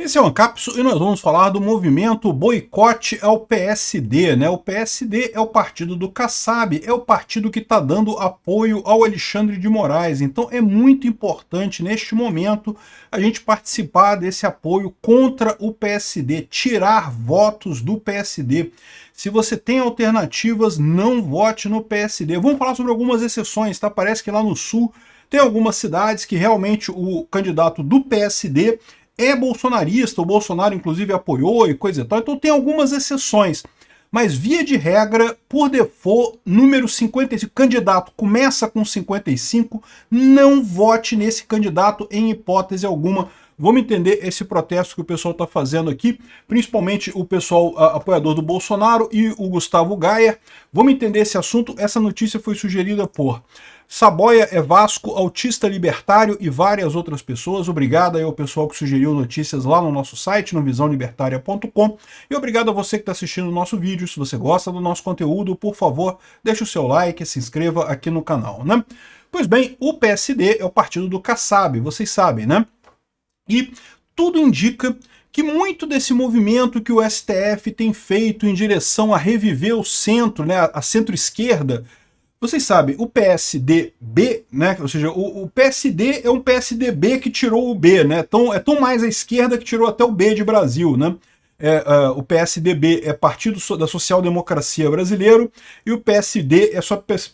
Esse é o Ancapso e nós vamos falar do movimento boicote ao PSD, né? O PSD é o partido do Kassab, é o partido que está dando apoio ao Alexandre de Moraes. Então é muito importante neste momento a gente participar desse apoio contra o PSD, tirar votos do PSD. Se você tem alternativas, não vote no PSD. Vamos falar sobre algumas exceções, tá? Parece que lá no Sul tem algumas cidades que realmente o candidato do PSD é bolsonarista, o Bolsonaro inclusive apoiou e coisa e tal, então tem algumas exceções. Mas via de regra, por default, número 55, candidato começa com 55, não vote nesse candidato em hipótese alguma. Vamos entender esse protesto que o pessoal está fazendo aqui, principalmente o pessoal apoiador do Bolsonaro e o Gustavo Gayer. Vamos entender esse assunto. Essa notícia foi sugerida por Saboia é Vasco, autista libertário e várias outras pessoas. Obrigado aí ao pessoal que sugeriu notícias lá no nosso site, no visãolibertaria.com. E obrigado a você que está assistindo o nosso vídeo. Se você gosta do nosso conteúdo, por favor, deixe o seu like e se inscreva aqui no canal, né? Pois bem, o PSD é o partido do Kassab, vocês sabem, né? E tudo indica que muito desse movimento que o STF tem feito em direção a reviver o centro, né, a centro-esquerda, vocês sabem, o PSDB, né, ou seja, o PSD é um PSDB que tirou o B, né, é tão mais à esquerda que tirou até o B de Brasil, né? O PSDB é Partido da Social Democracia Brasileiro e o PSD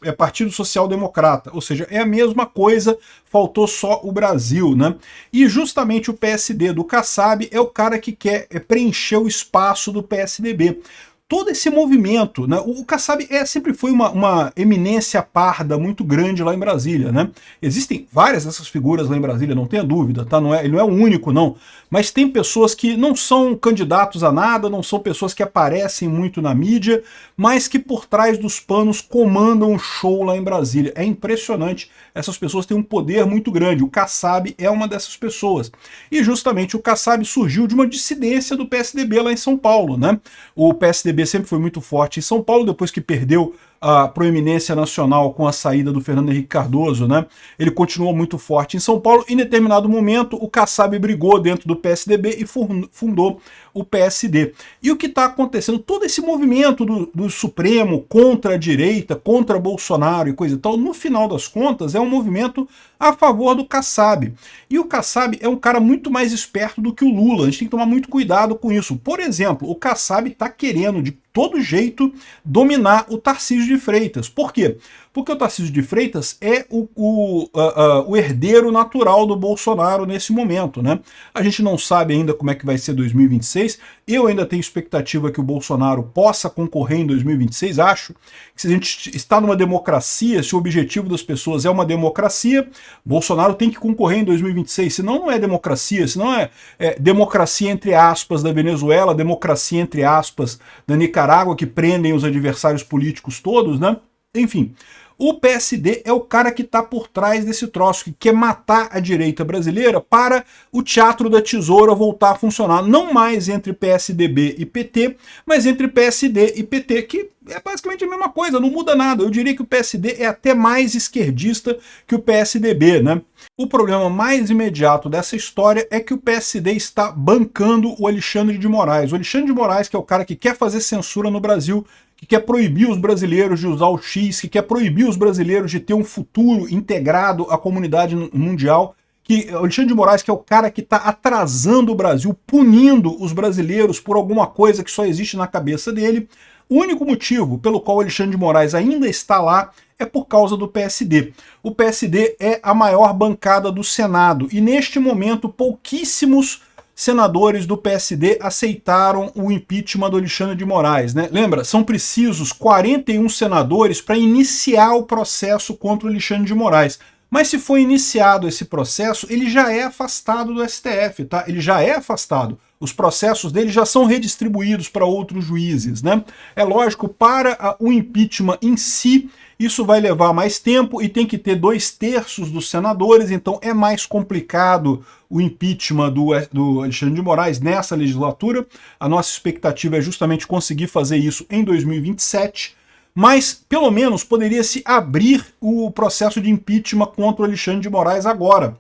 é Partido Social Democrata, ou seja, é a mesma coisa, faltou só o Brasil, né? E justamente o PSD do Kassab é o cara que quer preencher o espaço do PSDB. Todo esse movimento, né? O Kassab sempre foi uma eminência parda muito grande lá em Brasília, né? Existem várias dessas figuras lá em Brasília, não tenha dúvida, tá? Ele não é o único, não. Mas tem pessoas que não são candidatos a nada, não são pessoas que aparecem muito na mídia, mas que por trás dos panos comandam o show lá em Brasília. É impressionante, essas pessoas têm um poder muito grande. O Kassab é uma dessas pessoas. E justamente o Kassab surgiu de uma dissidência do PSDB lá em São Paulo, né? O PSDB sempre foi muito forte em São Paulo, depois que perdeu a proeminência nacional com a saída do Fernando Henrique Cardoso, né? Ele continuou muito forte em São Paulo. Em determinado momento, o Kassab brigou dentro do PSDB e fundou o PSD. E o que está acontecendo? Todo esse movimento do Supremo contra a direita, contra Bolsonaro e coisa e tal, no final das contas, é um movimento a favor do Kassab. E o Kassab é um cara muito mais esperto do que o Lula. A gente tem que tomar muito cuidado com isso. Por exemplo, o Kassab está querendo, de todo jeito, dominar o Tarcísio de Freitas. Por quê? Porque o Tarcísio de Freitas é o herdeiro natural do Bolsonaro nesse momento, né? A gente não sabe ainda como é que vai ser 2026. Eu ainda tenho expectativa que o Bolsonaro possa concorrer em 2026. Acho que se a gente está numa democracia, se o objetivo das pessoas é uma democracia, Bolsonaro tem que concorrer em 2026. Senão não é democracia, senão é democracia entre aspas da Venezuela, democracia entre aspas da Nicarágua, que prendem os adversários políticos todos, né? Enfim, o PSD é o cara que está por trás desse troço, que quer matar a direita brasileira para o teatro da tesoura voltar a funcionar, não mais entre PSDB e PT, mas entre PSD e PT, que é basicamente a mesma coisa, não muda nada. Eu diria que o PSD é até mais esquerdista que o PSDB, né? O problema mais imediato dessa história é que o PSD está bancando o Alexandre de Moraes. O Alexandre de Moraes, que é o cara que quer fazer censura no Brasil, que quer proibir os brasileiros de usar o X, que quer proibir os brasileiros de ter um futuro integrado à comunidade mundial, que o Alexandre de Moraes, que é o cara que está atrasando o Brasil, punindo os brasileiros por alguma coisa que só existe na cabeça dele. O único motivo pelo qual o Alexandre de Moraes ainda está lá é por causa do PSD. O PSD é a maior bancada do Senado e neste momento pouquíssimos senadores do PSD aceitaram o impeachment do Alexandre de Moraes, né? Lembra, são precisos 41 senadores para iniciar o processo contra o Alexandre de Moraes. Mas se for iniciado esse processo, ele já é afastado do STF, tá? Ele já é afastado. Os processos dele já são redistribuídos para outros juízes, né? É lógico, para o impeachment em si, isso vai levar mais tempo e tem que ter 2/3 dos senadores, então é mais complicado o impeachment do Alexandre de Moraes nessa legislatura. A nossa expectativa é justamente conseguir fazer isso em 2027, mas pelo menos poderia se abrir o processo de impeachment contra o Alexandre de Moraes agora.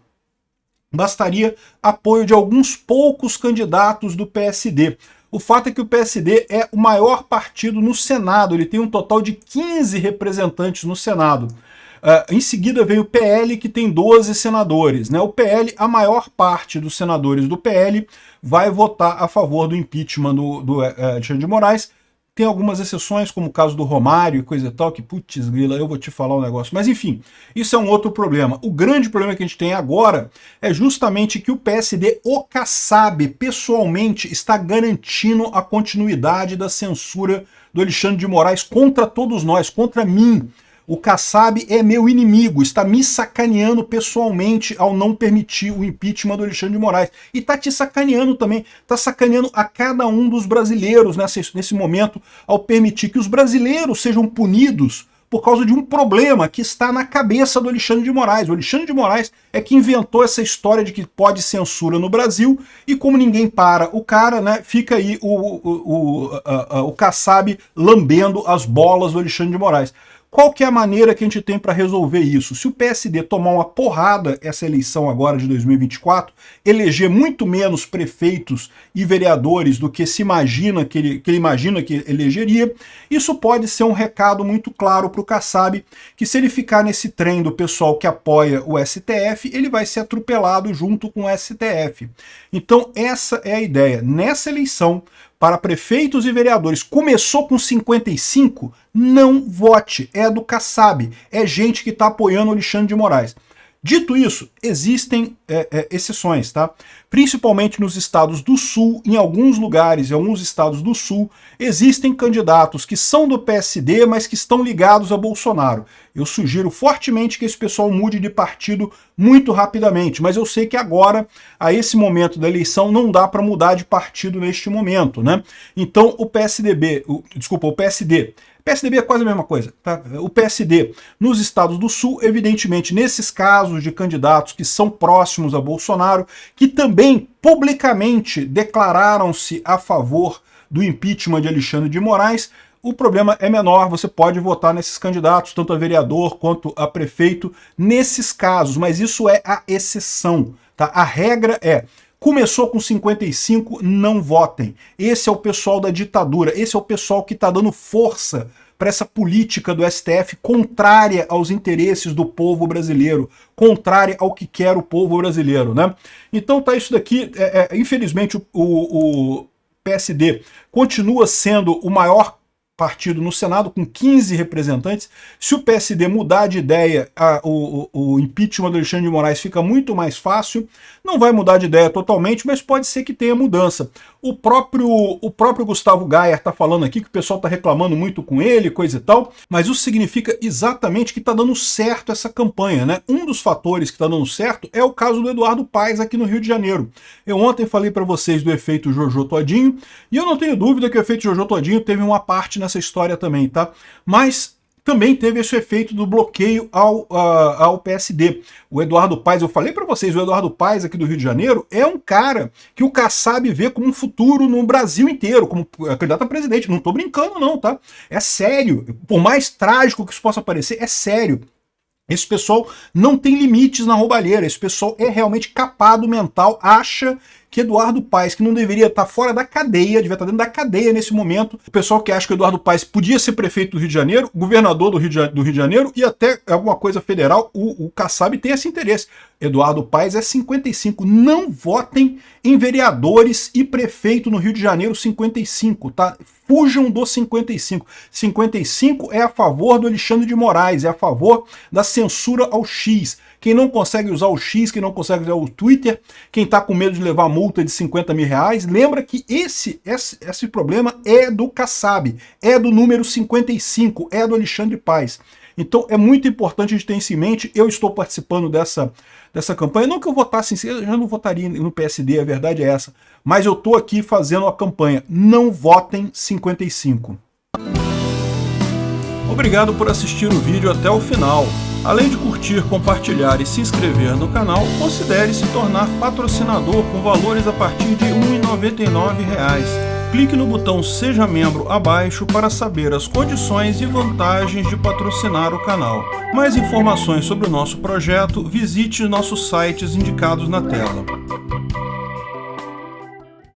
bastaria apoio de alguns poucos candidatos do PSD. O fato é que o PSD é o maior partido no Senado, ele tem um total de 15 representantes no Senado. Em seguida veio o PL, que tem 12 senadores. Né? O PL, a maior parte dos senadores do PL vai votar a favor do impeachment do Alexandre de Moraes. Tem algumas exceções, como o caso do Romário e coisa e tal, que, putz grila, eu vou te falar um negócio. Mas enfim, isso é um outro problema. O grande problema que a gente tem agora é justamente que o PSD, o Kassab, pessoalmente, está garantindo a continuidade da censura do Alexandre de Moraes contra todos nós, contra mim. O Kassab é meu inimigo, está me sacaneando pessoalmente ao não permitir o impeachment do Alexandre de Moraes. E está te sacaneando também, está sacaneando a cada um dos brasileiros nesse momento, ao permitir que os brasileiros sejam punidos por causa de um problema que está na cabeça do Alexandre de Moraes. O Alexandre de Moraes é que inventou essa história de que pode censura no Brasil, e como ninguém para o cara, né, fica aí o Kassab lambendo as bolas do Alexandre de Moraes. Qual que é a maneira que a gente tem para resolver isso? Se o PSD tomar uma porrada essa eleição agora de 2024, eleger muito menos prefeitos e vereadores do que se imagina que ele imagina que elegeria, isso pode ser um recado muito claro para o Kassab, que se ele ficar nesse trem do pessoal que apoia o STF, ele vai ser atropelado junto com o STF. Então essa é a ideia. Nessa eleição, para prefeitos e vereadores, começou com 55, não vote, é do Kassab, é gente que está apoiando o Alexandre de Moraes. Dito isso, existem exceções, tá? Principalmente nos estados do Sul, em alguns lugares, em alguns estados do Sul, existem candidatos que são do PSD, mas que estão ligados a Bolsonaro. Eu sugiro fortemente que esse pessoal mude de partido muito rapidamente, mas eu sei que agora, a esse momento da eleição, não dá para mudar de partido neste momento, né? Então o PSD é quase a mesma coisa, tá? O PSD nos estados do Sul, evidentemente, nesses casos de candidatos que são próximos a Bolsonaro, que também publicamente declararam-se a favor do impeachment de Alexandre de Moraes, o problema é menor, você pode votar nesses candidatos, tanto a vereador quanto a prefeito, nesses casos, mas isso é a exceção, tá? A regra é: começou com 55, não votem. Esse é o pessoal da ditadura, esse é o pessoal que está dando força para essa política do STF contrária aos interesses do povo brasileiro, contrária ao que quer o povo brasileiro, né? Então tá isso daqui, infelizmente o PSD continua sendo o maior partido no Senado, com 15 representantes. Se o PSD mudar de ideia, o impeachment do Alexandre de Moraes fica muito mais fácil. Não vai mudar de ideia totalmente, mas pode ser que tenha mudança. O próprio Gustavo Gayer está falando aqui que o pessoal está reclamando muito com ele, coisa e tal, mas isso significa exatamente que está dando certo essa campanha, né? Um dos fatores que está dando certo é o caso do Eduardo Paes aqui no Rio de Janeiro. Eu ontem falei para vocês do efeito Jojo Todinho, e eu não tenho dúvida que o efeito Jojo Todinho teve uma parte nessa história também, tá? Mas também teve esse efeito do bloqueio ao PSD. O Eduardo Paes, eu falei para vocês, o Eduardo Paes aqui do Rio de Janeiro é um cara que o Kassab vê como um futuro no Brasil inteiro, como candidato a presidente. Não tô brincando não, tá? É sério. Por mais trágico que isso possa parecer, é sério. Esse pessoal não tem limites na roubalheira, esse pessoal é realmente capado mental, acha que Eduardo Paes, que não deveria estar fora da cadeia, devia estar dentro da cadeia nesse momento, o pessoal que acha que Eduardo Paes podia ser prefeito do Rio de Janeiro, governador do Rio de Janeiro e até alguma coisa federal, o Kassab tem esse interesse. Eduardo Paes é 55, não votem em vereadores e prefeito no Rio de Janeiro 55, tá? Fujam do 55. 55 é a favor do Alexandre de Moraes, é a favor da censura ao X. Quem não consegue usar o X, quem não consegue usar o Twitter, quem está com medo de levar multa de 50 mil reais, lembra que esse problema é do Kassab, é do número 55, é do Alexandre Paes. Então é muito importante a gente ter isso em mente. Eu estou participando dessa campanha, não que eu votasse, eu já não votaria no PSD, a verdade é essa, mas eu estou aqui fazendo a campanha, não votem 55. Obrigado por assistir o vídeo até o final. Além de curtir, compartilhar e se inscrever no canal, considere se tornar patrocinador com valores a partir de R$ 1,99. Clique no botão Seja Membro abaixo para saber as condições e vantagens de patrocinar o canal. Mais informações sobre o nosso projeto, visite nossos sites indicados na tela.